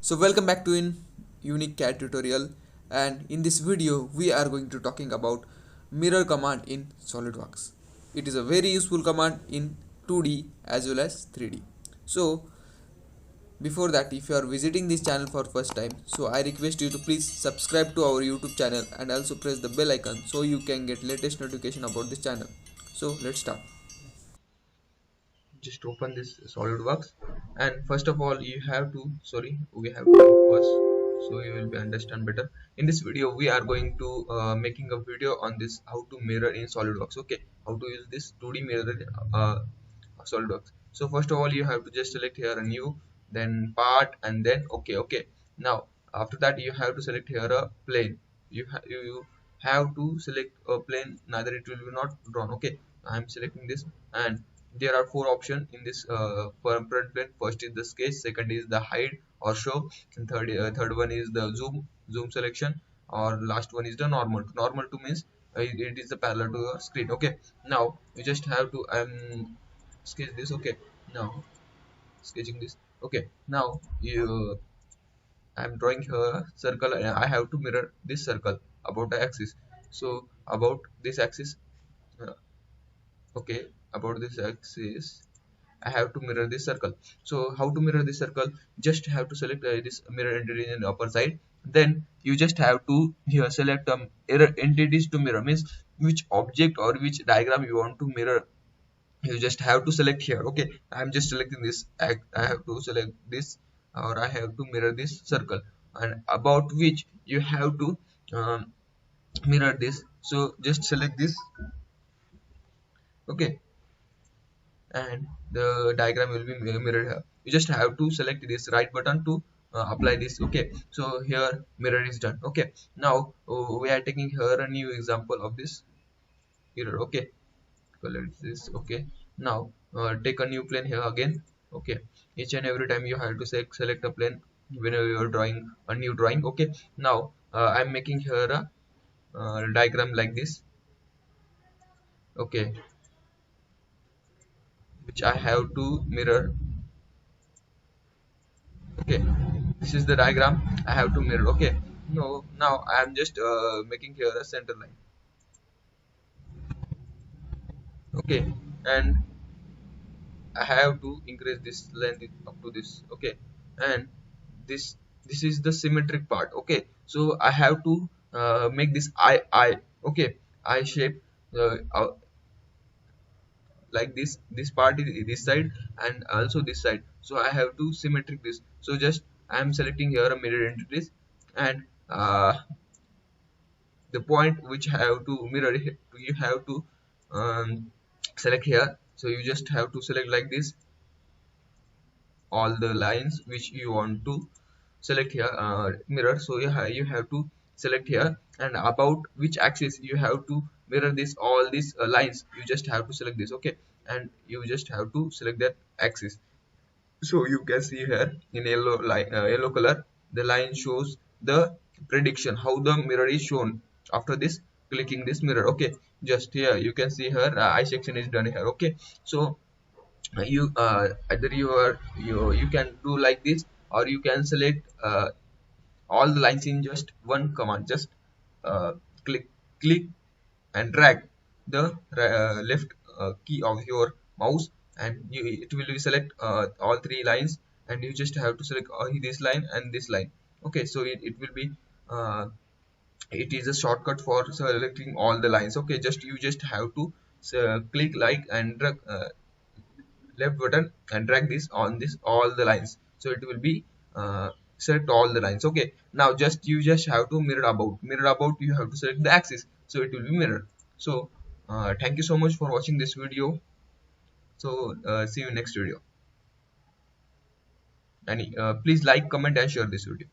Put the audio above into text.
So welcome back to an unique CAD tutorial, and in this video we are going to talking about mirror command in SolidWorks. It is a very useful command in 2D as well as 3D. So before that, if you are visiting this channel for first time, so I request you to please subscribe to our YouTube channel and also press the bell icon so you can get latest notification about this channel. So let's start. Just open this SolidWorks, and first of all you have to we have to pause so you will be understand better. In this video we are going to making a video on this how to mirror in SolidWorks. Okay, how to use this 2D mirror uh, SolidWorks. So first of all you have to just select here a new, then part, and then okay. Now after that you have to select here a plane. You have to select a plane, neither it will be not drawn. Okay, I am selecting this, and there are four options in this front plane. First is the sketch, second is the hide or show, and third one is the zoom selection, or last one is the normal to means it is the parallel to your screen. Okay, now you just have to sketch this. Okay, now sketching this. Okay, now you I'm drawing here a circle, and I have to mirror this circle about the axis. So about this axis, uh, okay, about this axis I have to mirror this circle. So how to mirror this circle? Just have to select this mirror entity in the upper side. Then you just have to here select error entities to mirror, means which object or which diagram you want to mirror. You just have to select here. Okay, I'm just selecting this. I have to select this, or I have to mirror this circle, and about which you have to mirror this. So just select this. Okay, and the diagram will be mirrored here. You just have to select this right button to apply this. Okay, so here mirror is done. Okay, now we are taking here a new example of this mirror. Okay, color this. Okay, now take a new plane here again. Okay, each and every time you have to select a plane whenever you are drawing a new drawing. Okay, now I'm making here a diagram like this. Okay, which I have to mirror. Okay, this is the diagram I have to mirror. Okay, no, now I am just making here a center line. Okay, and I have to increase this length up to this. Okay, and this is the symmetric part. Okay, so I have to make this eye. Okay, eye shape like this part is this side and also this side, so I have to symmetric this. So just I am selecting here a mirror entities, and the point which I have to mirror you have to select here. So you just have to select like this all the lines which you want to select here mirror. So you have to select here, and about which axis you have to mirror this all these lines, you just have to select this. Okay, and you just have to select that axis. So you can see here in yellow line, yellow color, the line shows the prediction how the mirror is shown after this clicking this mirror. Okay, just here you can see here eye section is done here. Okay, so you either you can do like this, or you can select all the lines in just one command. Just uh, click click and drag the left key of your mouse, and it will select all three lines, and you just have to select this line and this line. Okay, so it will be uh, it is a shortcut for selecting all the lines. Okay, just you just have to click like and drag left button and drag this on this all the lines, so it will be select all the lines. Okay, now just you just have to mirror about you have to select the axis, so it will be mirrored. So thank you so much for watching this video. So see you next video, and please like, comment and share this video.